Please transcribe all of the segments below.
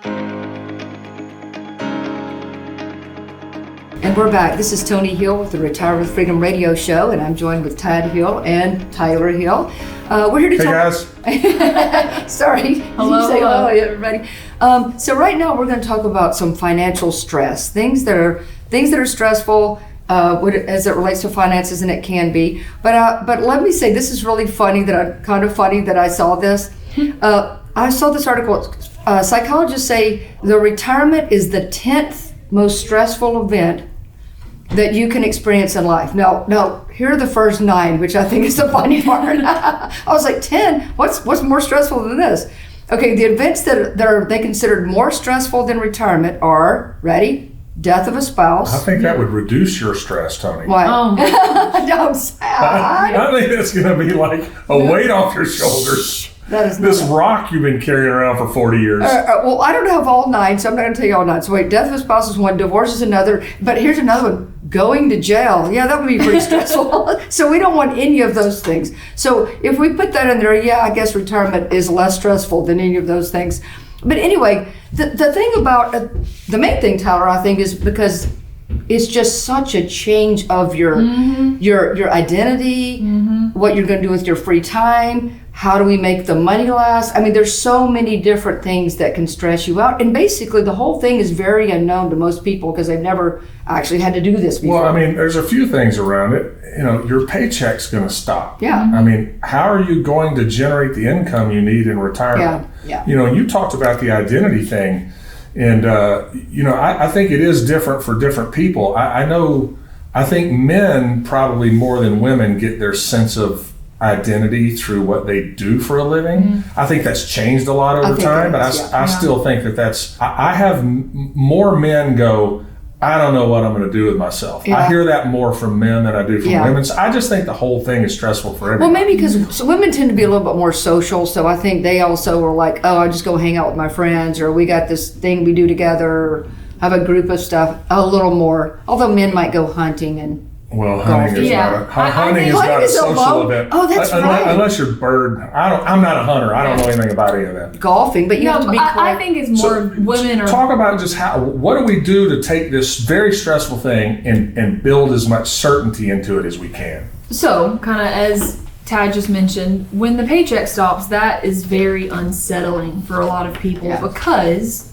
And we're back. This is Toni Hill with the Retire with Freedom radio show, and I'm joined with Tad Hill and Tyler Hill. We're here to talk. Hey guys. Sorry. Hello. Say hello, everybody. So right now we're going to talk about some financial stress, things that are stressful as it relates to finances, and it can be. But let me say, this is really funny. Kind of funny that I saw this. I saw this article. Psychologists say the retirement is the 10th most stressful event that you can experience in life. Now, here are the first 9, which I think is the funny part. I was like, 10? What's more stressful than this? Okay, the events that are they considered more stressful than retirement are, ready? Death of a spouse. I think that would reduce your stress, Toni. Why? Oh. Don't say. I think that's going to be like a weight off your shoulders. That is this rock you've been carrying around for 40 years. Well, I don't have all 9, so I'm not going to tell you all 9. So wait, death of a spouse is one, divorce is another. But here's another one, going to jail. Yeah, that would be pretty stressful. So we don't want any of those things. So if we put that in there, yeah, I guess retirement is less stressful than any of those things. But anyway, the thing about, the main thing, Tyler, I think, is because it's just such a change of your identity, what you're going to do with your free time. How do we make the money last? I mean, there's so many different things that can stress you out. And basically, the whole thing is very unknown to most people because they've never actually had to do this before. Well, I mean, there's a few things around it. You know, your paycheck's going to stop. Yeah. I mean, how are you going to generate the income you need in retirement? Yeah. You know, you talked about the identity thing. And, you know, I think it is different for different people. I think men probably more than women get their sense of identity through what they do for a living. I think that's changed a lot over time, but I still think I have more men go, I don't know what I'm going to do with myself. I hear that more from men than I do from women. So I just think the whole thing is stressful for everyone. Well, maybe because women tend to be a little bit more social, so I think they also are like, oh, I just go hang out with my friends, or we got this thing we do together, or have a group of stuff a little more. Although men might go hunting and hunting is not a social event. Oh, that's right. Unless you're bird. I'm not a hunter. I don't know anything about any of that. Golfing, but you have to be correct. I think it's more women are... Talk about just what do we do to take this very stressful thing and build as much certainty into it as we can? So, kind of as Tad just mentioned, when the paycheck stops, that is very unsettling for a lot of people because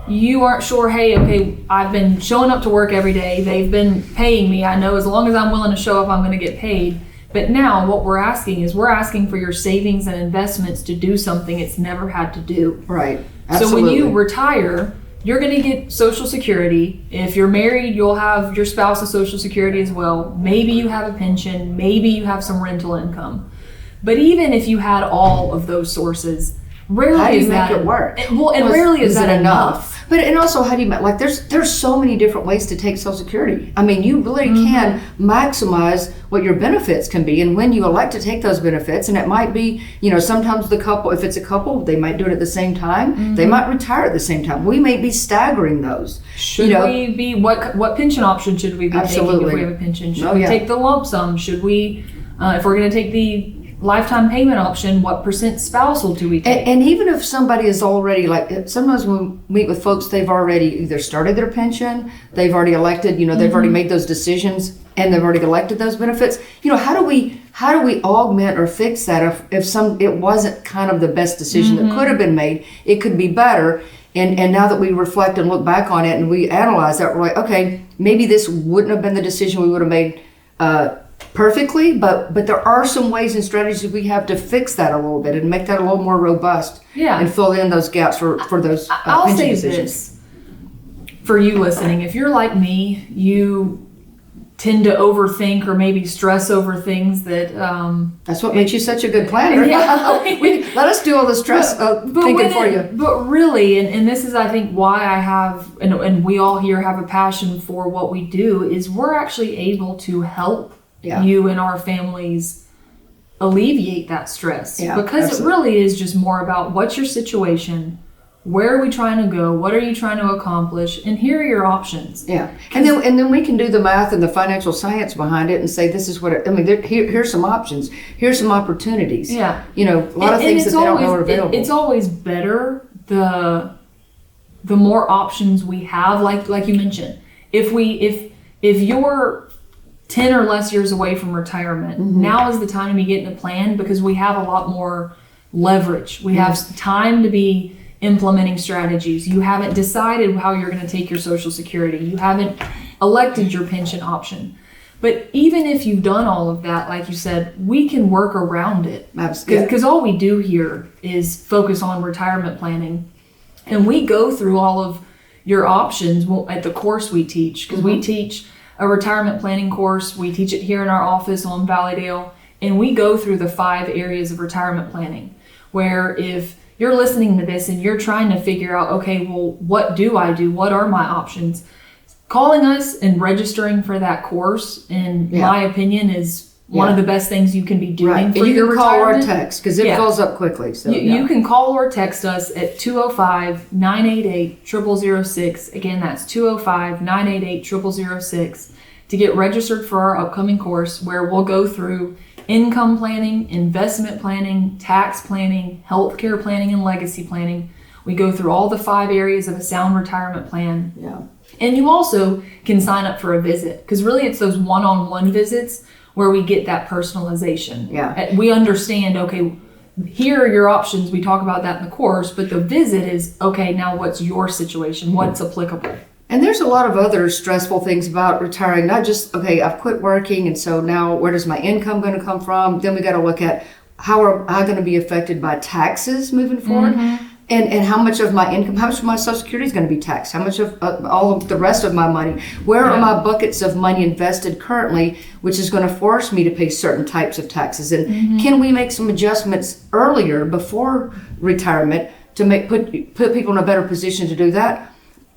you aren't sure, hey, okay, I've been showing up to work every day. They've been paying me. I know as long as I'm willing to show up, I'm going to get paid. But now what we're asking for your savings and investments to do something it's never had to do. Right. Absolutely. So when you retire, you're going to get Social Security. If you're married, you'll have your spouse's Social Security as well. Maybe you have a pension. Maybe you have some rental income. But even if you had all of those sources, rarely is that make it work. Rarely is that enough. But and also, how do you like? There's so many different ways to take Social Security. I mean, you really can maximize what your benefits can be, and when you elect to take those benefits, and it might be, you know, sometimes the couple, if it's a couple, they might do it at the same time. They might retire at the same time. We may be staggering those. Should we be what pension option should we be taking if we have a pension? Should we take the lump sum? Should we, if we're going to take the lifetime payment option, what % spousal do we take? And even if somebody is already, like, sometimes when we meet with folks, they've already either started their pension, they've already elected, you know, they've already made those decisions, and they've already elected those benefits. You know, how do we augment or fix that if it wasn't kind of the best decision that could have been made? It could be better. And now that we reflect and look back on it and we analyze that, we're like, okay, maybe this wouldn't have been the decision we would have made perfectly, but there are some ways and strategies we have to fix that a little bit and make that a little more robust and fill in those gaps for those I'll pension say decisions. This for you listening, if you're like me, you tend to overthink or maybe stress over things that that's what makes you such a good planner. Let us do all the stress thinking for you. But really, and this is, I think, why I have and we all here have a passion for what we do, is we're actually able to help you and our families alleviate that stress. Because it really is just more about what's your situation, where are we trying to go, what are you trying to accomplish, and here are your options. And then we can do the math and the financial science behind it and say, this is what here's some options, here's some opportunities. You know, a lot of things that they don't know are available. It's always better the more options we have, like you mentioned, if you're 10 or less years away from retirement, now is the time to be getting a plan, because we have a lot more leverage. We have time to be implementing strategies. You haven't decided how you're going to take your Social Security. You haven't elected your pension option. But even if you've done all of that, like you said, we can work around it. Because all we do here is focus on retirement planning. And we go through all of your options at the course we teach. Because we teach a retirement planning course. We teach it here in our office on Valleydale. And we go through the 5 areas of retirement planning. Where if you're listening to this and you're trying to figure out, okay, well, what do I do? What are my options? Calling us and registering for that course, in my opinion, is one of the best things you can be doing for your retirement. You can call or text, because it fills up quickly. So you can call or text us at 205-988-0006. Again, that's 205-988-0006 to get registered for our upcoming course, where we'll go through income planning, investment planning, tax planning, healthcare planning, and legacy planning. We go through all the 5 areas of a sound retirement plan. Yeah. And you also can sign up for a visit, because really it's those one-on-one visits where we get that personalization. Yeah. We understand, okay, here are your options. We talk about that in the course, but the visit is, okay, now what's your situation? What's applicable? And there's a lot of other stressful things about retiring, not just, okay, I've quit working, and so now where does my income going to come from? Then we got to look at how am I going to be affected by taxes moving forward? And how much of my income, how much of my Social Security is going to be taxed? How much of all of the rest of my money? Where are my buckets of money invested currently, which is going to force me to pay certain types of taxes? And can we make some adjustments earlier, before retirement, to put people in a better position to do that?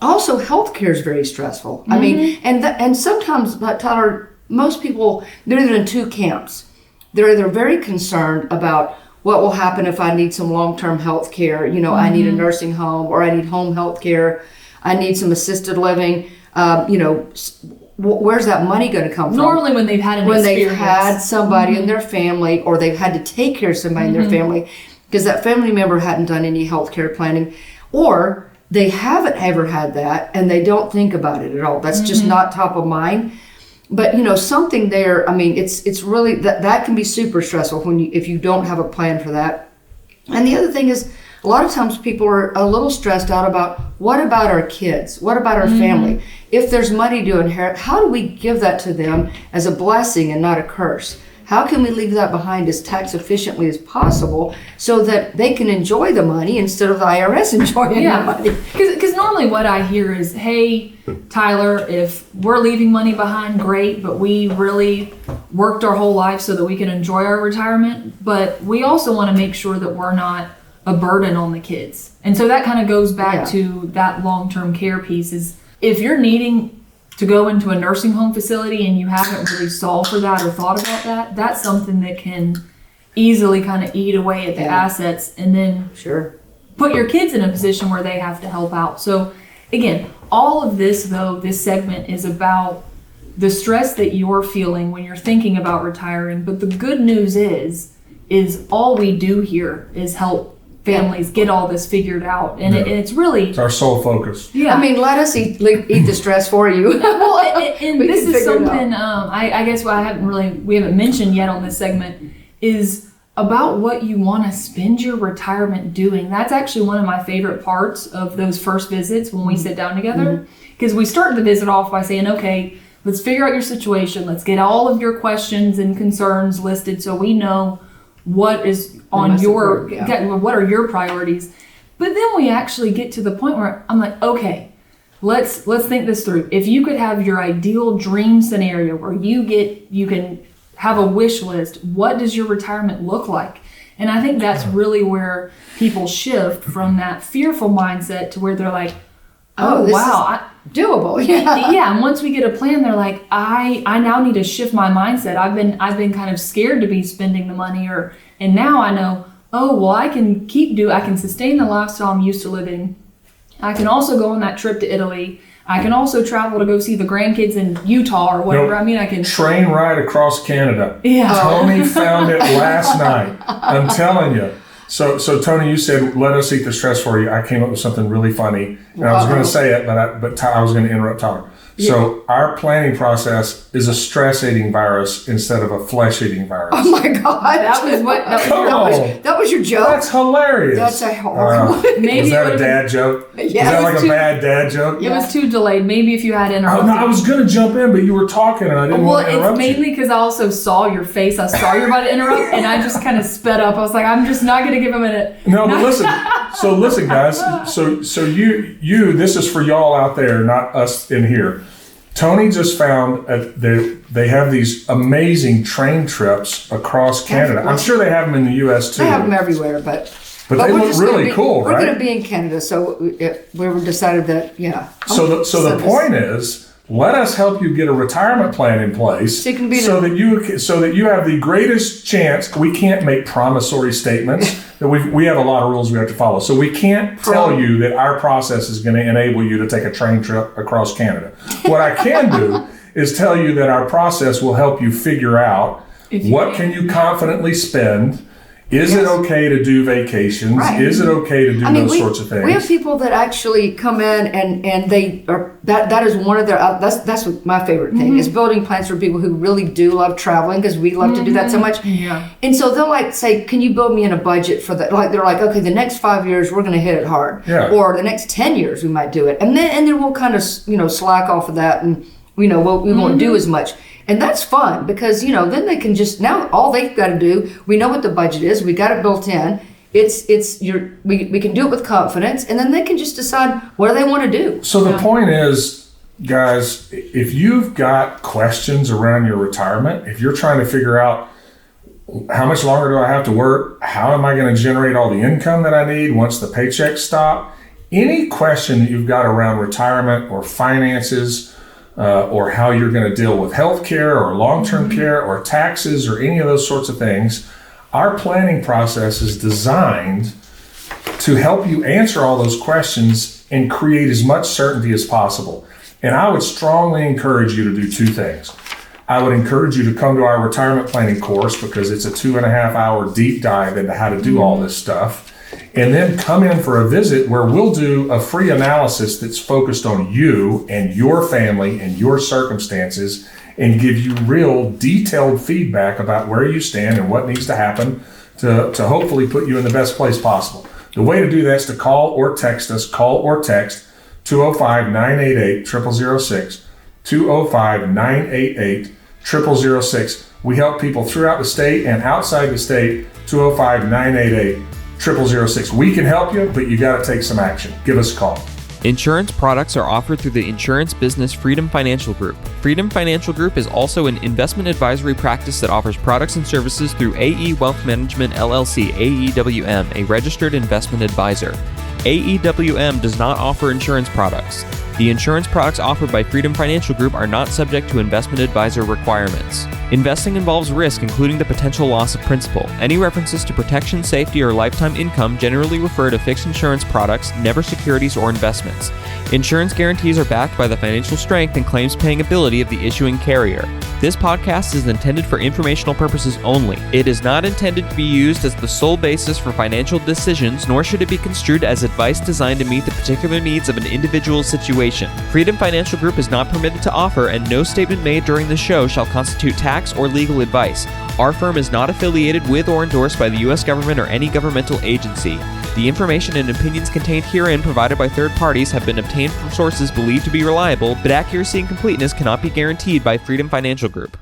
Also, healthcare is very stressful. I mean, and sometimes, Tyler, most people, they're either in 2 camps. They're either very concerned about what will happen if I need some long-term health care. You know, I need a nursing home, or I need home health care. I need some assisted living. Where's that money going to come from? Normally when they've had they've had somebody in their family, or they've had to take care of somebody in their family, because that family member hadn't done any health care planning, or they haven't ever had that and they don't think about it at all. That's just not top of mind. But something there. I mean, it's really that can be super stressful if you don't have a plan for that. And the other thing is, a lot of times people are a little stressed out about, what about our kids? What about our family? If there's money to inherit, how do we give that to them as a blessing and not a curse? How can we leave that behind as tax efficiently as possible, so that they can enjoy the money instead of the IRS enjoying the money? Because normally what I hear is, hey, Tyler, if we're leaving money behind, great, but we really worked our whole life so that we can enjoy our retirement. But we also want to make sure that we're not a burden on the kids. And so that kind of goes back to that long-term care piece, is if you're needing to go into a nursing home facility and you haven't really solved for that or thought about that, that's something that can easily kind of eat away at the assets, and then put your kids in a position where they have to help out. So again, all of this, though, this segment is about the stress that you're feeling when you're thinking about retiring. But the good news is all we do here is help families get all this figured out, and it's really, it's our sole focus. I mean, let us eat the stress for you. Well, and this is something I guess we haven't mentioned yet on this segment, is about what you want to spend your retirement doing. That's actually one of my favorite parts of those first visits when we sit down together, because we start the visit off by saying, okay, let's figure out your situation. Let's get all of your questions and concerns listed so we know what is on what are your priorities. But then we actually get to the point where I'm like, okay, let's think this through. If you could have your ideal dream scenario where you can have a wish list, what does your retirement look like? And I think that's really where people shift from that fearful mindset to where they're like, oh, wow, doable. And once we get a plan, they're like, I now need to shift my mindset. I've been kind of scared to be spending the money, and now I know, oh, well, I can sustain the lifestyle I'm used to living. I can also go on that trip to Italy. I can also travel to go see the grandkids in Utah or whatever. I mean, I can train ride across Canada. Yeah. Toni found it last night. I'm telling you. So Toni, you said, let us eat the stress for you. I came up with something really funny. And I was going to say it, but I was going to interrupt Tyler. Yeah. So our planning process is a stress-eating virus instead of a flesh-eating virus. Oh my God. That was your joke? That's hilarious. That's a horrible. Maybe was that a dad joke? Yeah. Was that like a bad dad joke? It was too delayed. Maybe if you had interrupted. Oh, no, I was going to jump in, but you were talking and I didn't want to interrupt it's mainly because I also saw your face. I saw you were about to interrupt and I just kind of sped up. I was like, I'm just not going to give him a minute. No, but listen. So listen, guys. So you, this is for y'all out there, not us in here. Toni just found they have these amazing train trips across Canada. I'm sure they have them in the U.S. too. They have them everywhere, but they look really cool, right? We're going to be in Canada, so we decided that, yeah. So the point is, let us help you get a retirement plan in place so that you have the greatest chance. We can't make promissory statements. That we have a lot of rules we have to follow. So we can't tell you that our process is going to enable you to take a train trip across Canada. What I can do is tell you that our process will help you figure out what can you confidently spend. Is it okay to do vacations? Right. Is it okay to do those sorts of things? We have people that actually come in and they are that is one of their that's what my favorite thing is, building plans for people who really do love traveling, because we love to do that so much. Yeah. And so they'll like say, can you build me in a budget for that? Like they're like, okay, the next 5 years we're going to hit it hard, or the next 10 years we might do it, and then we'll kind of slack off of that, and we won't do as much. And that's fun because, then they can just, now all they've got to do, we know what the budget is, we got it built in, we can do it with confidence, and then they can just decide what do they want to do. So the point is, guys, if you've got questions around your retirement, if you're trying to figure out how much longer do I have to work, how am I going to generate all the income that I need once the paychecks stop, any question that you've got around retirement or finances, or how you're going to deal with healthcare or long-term care or taxes or any of those sorts of things, our planning process is designed to help you answer all those questions and create as much certainty as possible. And I would strongly encourage you to do two things. I would encourage you to come to our retirement planning course, because it's a 2.5-hour deep dive into how to do all this stuff. And then come in for a visit where we'll do a free analysis that's focused on you and your family and your circumstances, and give you real detailed feedback about where you stand and what needs to happen to hopefully put you in the best place possible. The way to do that is to call or text us. Call or text 205-988-0006, 205-988-0006. We help people throughout the state and outside the state, 205-988-0006. We can help you, but you got to take some action. Give us a call. Insurance products are offered through the insurance business Freedom Financial Group. Freedom Financial Group is also an investment advisory practice that offers products and services through AE Wealth Management LLC, AEWM, a registered investment advisor. AEWM does not offer insurance products. The insurance products offered by Freedom Financial Group are not subject to investment advisor requirements. Investing involves risk, including the potential loss of principal. Any references to protection, safety, or lifetime income generally refer to fixed insurance products, never securities or investments. Insurance guarantees are backed by the financial strength and claims-paying ability of the issuing carrier. This podcast is intended for informational purposes only. It is not intended to be used as the sole basis for financial decisions, nor should it be construed as advice designed to meet the particular needs of an individual's situation. Freedom Financial Group is not permitted to offer, and no statement made during the show shall constitute tax or legal advice. Our firm is not affiliated with or endorsed by the U.S. government or any governmental agency. The information and opinions contained herein provided by third parties have been obtained from sources believed to be reliable, but accuracy and completeness cannot be guaranteed by Freedom Financial Group.